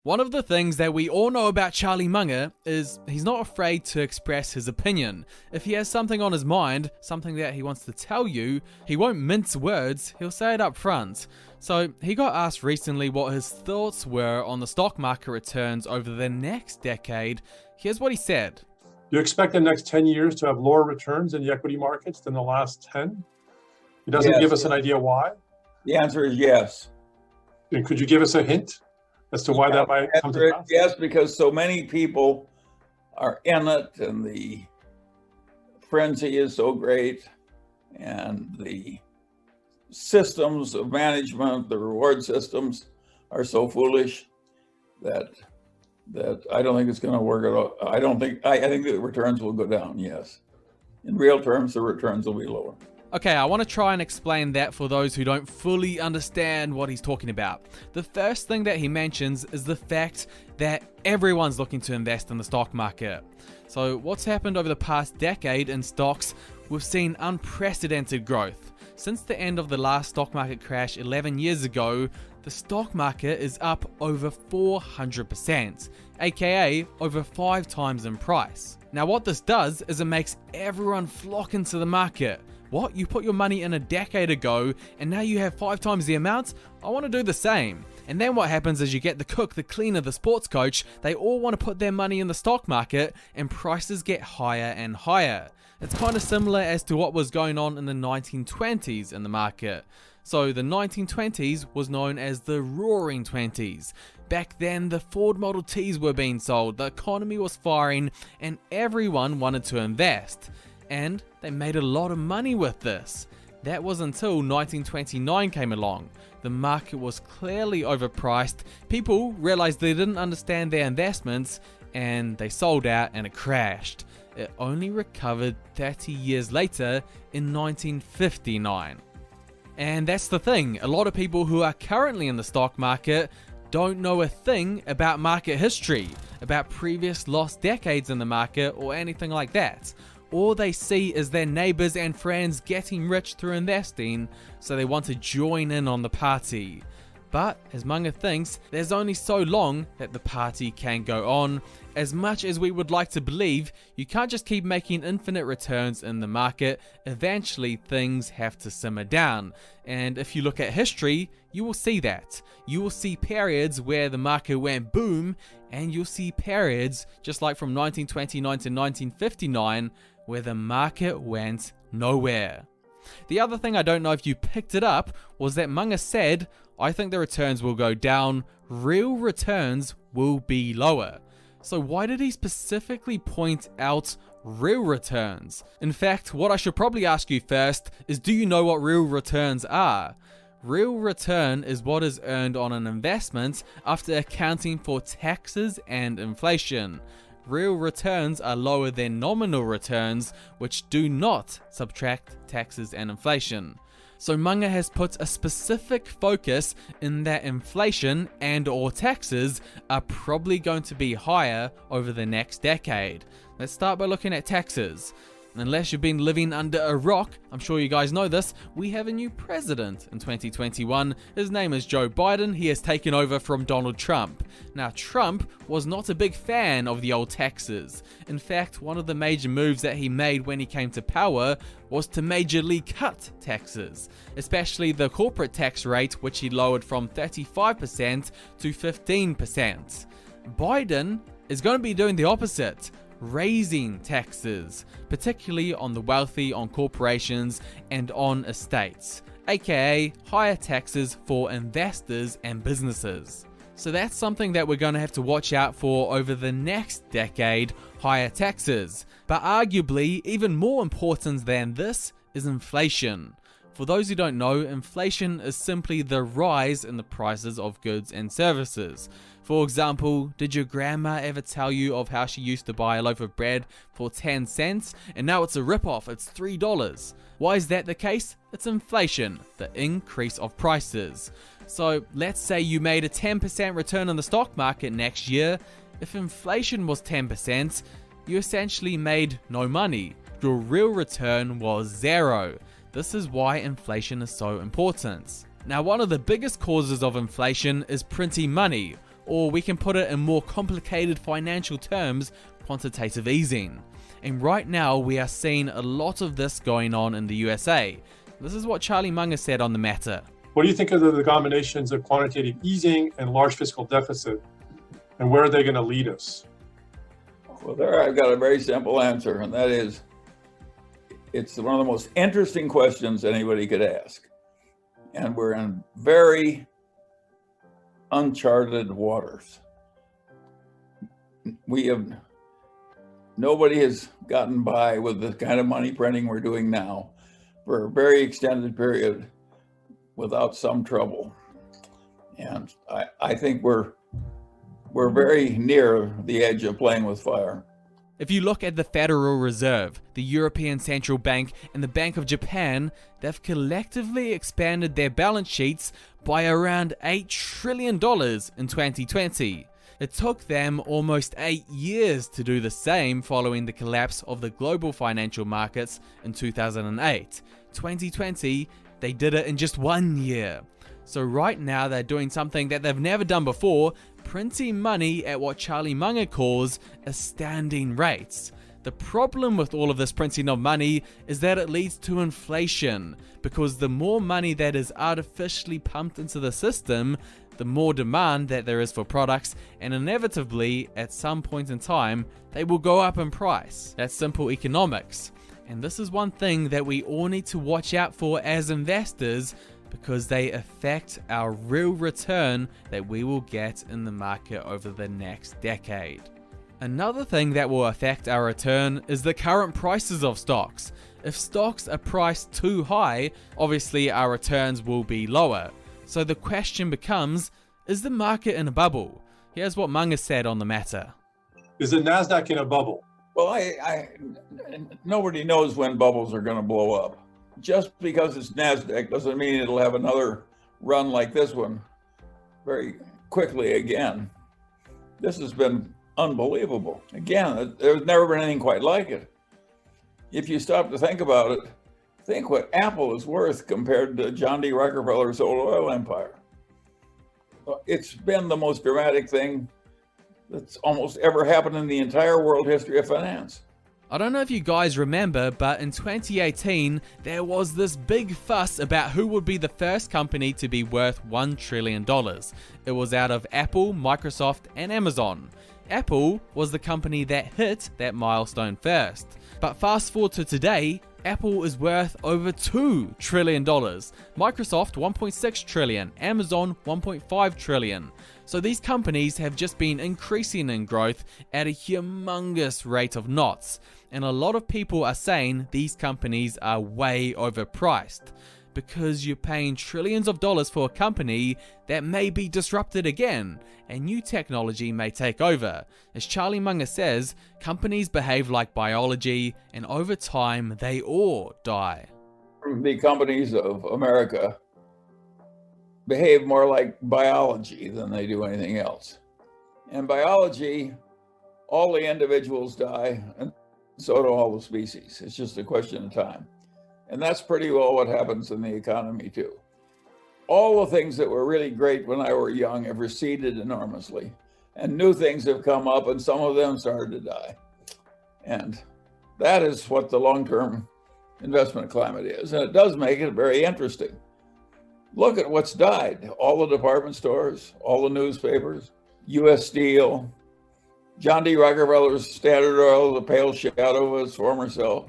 One of the things that we all know about Charlie Munger is he's not afraid to express his opinion. If he has something on his mind, something that he wants to tell you, he won't mince words, he'll say it up front. So he got asked recently what his thoughts were on the stock market returns over the next decade. Here's what he said. You expect the next 10 years to have lower returns in the equity markets than the last 10? He doesn't give us an idea why? The answer is yes. And could you give us a hint as to why that might come to pass? Yes, because so many people are in it and the frenzy is so great and the systems of management, the reward systems are so foolish that I don't think it's going to work at all. I think the returns will go down, yes. In real terms, the returns will be lower. Okay, I want to try and explain that for those who don't fully understand what he's talking about. The first thing that he mentions is the fact that everyone's looking to invest in the stock market. So what's happened over the past decade in stocks, we've seen unprecedented growth. Since the end of the last stock market crash 11 years ago, the stock market is up over 400%, aka over 5 times in price. Now what this does is it makes everyone flock into the market. What? You put your money in a decade ago and now you have 5 times the amount? I want to do the same. And then what happens is you get the cook, the cleaner, the sports coach, they all want to put their money in the stock market and prices get higher and higher. It's kind of similar as to what was going on in the 1920s in the market. So the 1920s was known as the Roaring Twenties. Back then the Ford Model Ts were being sold, the economy was firing and everyone wanted to invest. And they made a lot of money with this. That was until 1929 came along. The market was clearly overpriced, people realized they didn't understand their investments and they sold out and it crashed. It only recovered 30 years later in 1959. And that's the thing, a lot of people who are currently in the stock market don't know a thing about market history, about previous lost decades in the market or anything like that. All they see is their neighbors and friends getting rich through investing, so they want to join in on the party. But, as Munger thinks, there's only so long that the party can go on. As much as we would like to believe, you can't just keep making infinite returns in the market. Eventually, things have to simmer down. And if you look at history, you will see that. You will see periods where the market went boom, and you'll see periods, just like from 1929 to 1959, where the market went nowhere. The other thing I don't know if you picked it up was that Munger said, I think the returns will go down, real returns will be lower. So why did he specifically point out real returns? In fact, what I should probably ask you first is, do you know what real returns are? Real return is what is earned on an investment after accounting for taxes and inflation. Real returns are lower than nominal returns, which do not subtract taxes and inflation. So Munger has put a specific focus in that inflation and or taxes are probably going to be higher over the next decade. Let's start by looking at taxes. Unless you've been living under a rock, I'm sure you guys know this, we have a new president in 2021. His name is Joe Biden. He has taken over from Donald Trump. Now, Trump was not a big fan of the old taxes. In fact, one of the major moves that he made when he came to power was to majorly cut taxes, especially the corporate tax rate, which he lowered from 35% to 15%. Biden is going to be doing the opposite, raising taxes, particularly on the wealthy, on corporations, and on estates, aka higher taxes for investors and businesses. So that's something that we're going to have to watch out for over the next decade, higher taxes. But arguably, even more important than this is inflation. For those who don't know, inflation is simply the rise in the prices of goods and services. For example, did your grandma ever tell you of how she used to buy a loaf of bread for 10 cents and now it's a ripoff, it's $3? Why is that the case? It's inflation, the increase of prices. So let's say you made a 10% return on the stock market next year. If inflation was 10%, you essentially made no money. Your real return was zero. This is why inflation is so important. Now, one of the biggest causes of inflation is printing money. or we can put it in more complicated financial terms, quantitative easing. And right now we are seeing a lot of this going on in the USA. This is what Charlie Munger said on the matter. What do you think of the combinations of quantitative easing and large fiscal deficit? And where are they going to lead us? Well, there I've got a very simple answer, and that is, it's one of the most interesting questions anybody could ask. And we're in very uncharted waters. Nobody has gotten by with the kind of money printing we're doing now for a very extended period without some trouble. And I think we're very near the edge of playing with fire. If you look at the Federal Reserve, the European Central Bank, and the Bank of Japan, they've collectively expanded their balance sheets by around $8 trillion in 2020. It took them almost 8 years to do the same following the collapse of the global financial markets in 2008. 2020, they did it in just 1 year. So right now they're doing something that they've never done before, printing money at what Charlie Munger calls astounding rates. The problem with all of this printing of money is that it leads to inflation, because the more money that is artificially pumped into the system, the more demand that there is for products, and inevitably, at some point in time, they will go up in price. That's simple economics. And this is one thing that we all need to watch out for as investors, because they affect our real return that we will get in the market over the next decade. Another thing that will affect our return is the current prices of stocks. If stocks are priced too high, obviously our returns will be lower. So the question becomes, is the market in a bubble? Here's what Munger said on the matter. Is the NASDAQ in a bubble? Well, nobody knows when bubbles are going to blow up. Just because it's NASDAQ doesn't mean it'll have another run like this one very quickly again. This has been unbelievable. Again, there's never been anything quite like it. If you stop to think about it, think what Apple is worth compared to John D. Rockefeller's old oil empire. It's been the most dramatic thing that's almost ever happened in the entire world history of finance. I don't know if you guys remember, but in 2018, there was this big fuss about who would be the first company to be worth $1 trillion. It was out of Apple, Microsoft, and Amazon. Apple was the company that hit that milestone first. But fast forward to today, Apple is worth over $2 trillion, Microsoft $1.6 trillion, Amazon $1.5 trillion. So these companies have just been increasing in growth at a humongous rate of knots. And a lot of people are saying these companies are way overpriced, because you're paying trillions of dollars for a company that may be disrupted again, and new technology may take over. As Charlie Munger says, companies behave like biology, and over time they all die. The companies of America behave more like biology than they do anything else. In biology, all the individuals die, and so do all the species. It's just a question of time. And that's pretty well what happens in the economy too. All the things that were really great when I were young have receded enormously, and new things have come up, and some of them started to die. And that is what the long-term investment climate is. And it does make it very interesting. Look at what's died. All the department stores, all the newspapers, U.S. Steel, John D. Rockefeller's Standard Oil, the pale shadow of his former self.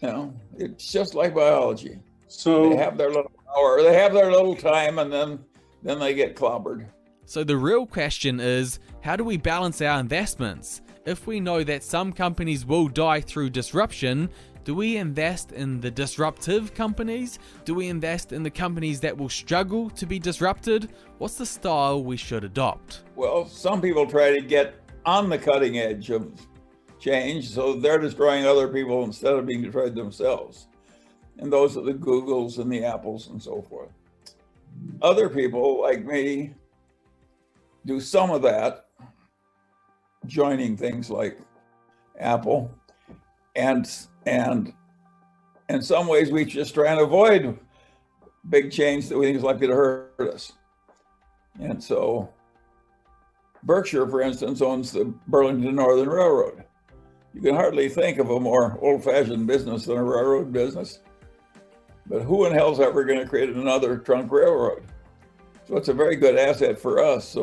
You know, it's just like biology. So they have their little hour, they have their little time, and then they get clobbered. So the real question is, how do we balance our investments? If we know that some companies will die through disruption, do we invest in the disruptive companies? Do we invest in the companies that will struggle to be disrupted? What's the style we should adopt? Well, some people try to get on the cutting edge of change, so they're destroying other people instead of being destroyed themselves. And those are the Googles and the Apples and so forth. Other people, like me, do some of that, joining things like Apple, and in some ways we just try and avoid big change that we think is likely to hurt us. And so Berkshire, for instance, owns the Burlington Northern Railroad. You can hardly think of a more old-fashioned business than a railroad business. But who in hell's ever going to create another trunk railroad? So it's a very good asset for us.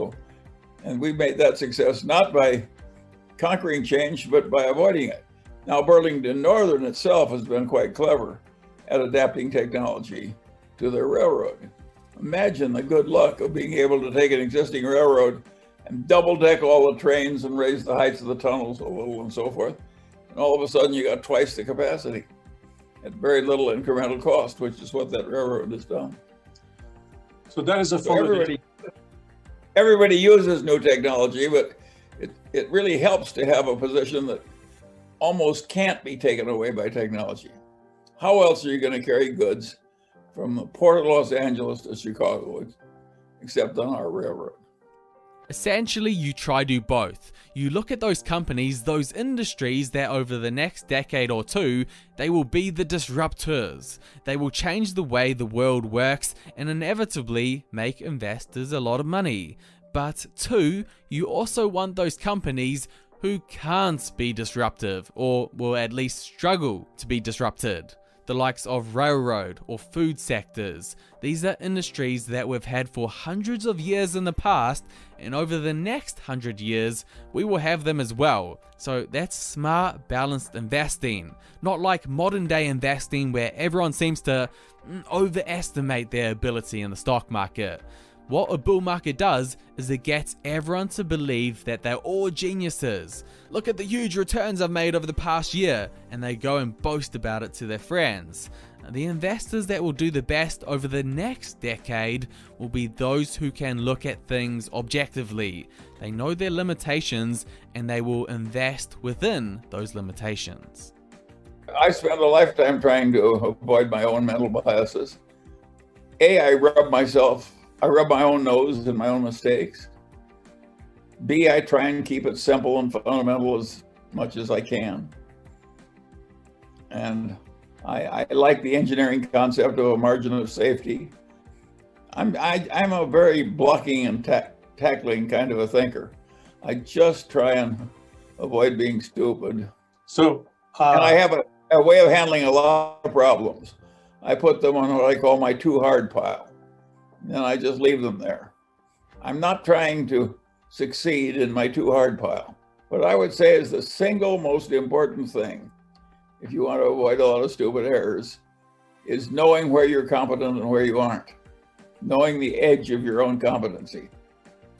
And we made that success not by conquering change, but by avoiding it. Now, Burlington Northern itself has been quite clever at adapting technology to their railroad. Imagine the good luck of being able to take an existing railroad and double deck all the trains and raise the heights of the tunnels a little and so forth. And all of a sudden you got twice the capacity at very little incremental cost, which is what that railroad has done. So that is a everybody uses new technology, but it really helps to have a position that almost can't be taken away by technology. How else are you going to carry goods from the port of Los Angeles to Chicago, except on our railroad? Essentially, you try to do both. You look at those companies, those industries that over the next decade or two, they will be the disruptors. They will change the way the world works and inevitably make investors a lot of money. But two, you also want those companies who can't be disruptive or will at least struggle to be disrupted. The likes of railroad or food sectors. These are industries that we've had for hundreds of years in the past, and over the next 100 years, we will have them as well. So that's smart, balanced investing. Not like modern day investing where everyone seems to overestimate their ability in the stock market. What a bull market does is it gets everyone to believe that they're all geniuses. Look at the huge returns I've made over the past year, and they go and boast about it to their friends. The investors that will do the best over the next decade will be those who can look at things objectively. They know their limitations and they will invest within those limitations. I spent a lifetime trying to avoid my own mental biases. I rub my own nose in my own mistakes. B, I try and keep it simple and fundamental as much as I can. And I like the engineering concept of a margin of safety. I'm a very blocking and tackling kind of a thinker. I just try and avoid being stupid. So, and I have a way of handling a lot of problems. I put them on what I call my too hard pile. And I just leave them there. I'm not trying to succeed in my too hard pile. What I would say is the single most important thing, if you want to avoid a lot of stupid errors, is knowing where you're competent and where you aren't. Knowing the edge of your own competency.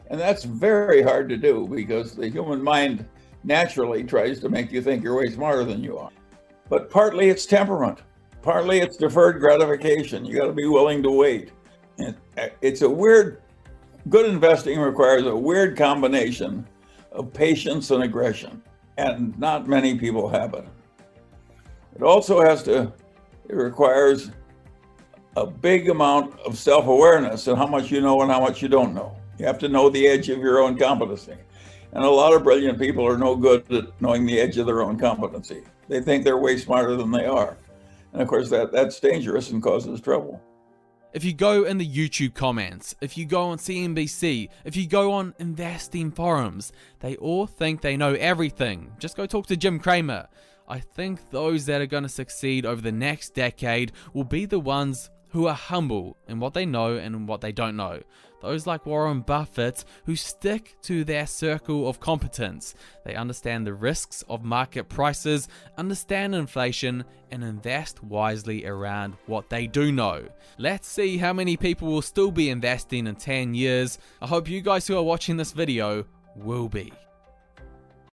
And that's very hard to do because the human mind naturally tries to make you think you're way smarter than you are. But partly it's temperament. Partly it's deferred gratification. You got to be willing to wait. It's a weird, good investing requires a weird combination of patience and aggression, and not many people have it. It requires a big amount of self-awareness and how much you know and how much you don't know. You have to know the edge of your own competency. And a lot of brilliant people are no good at knowing the edge of their own competency. They think they're way smarter than they are. And of course, that's dangerous and causes trouble. If you go in the YouTube comments, if you go on CNBC, if you go on investing forums, they all think they know everything. Just go talk to Jim Cramer. I think those that are going to succeed over the next decade will be the ones who are humble in what they know and what they don't know. Those like Warren Buffett who stick to their circle of competence. They understand the risks of market prices, understand inflation, and invest wisely around what they do know. Let's see how many people will still be investing in 10 years. I hope you guys who are watching this video will be.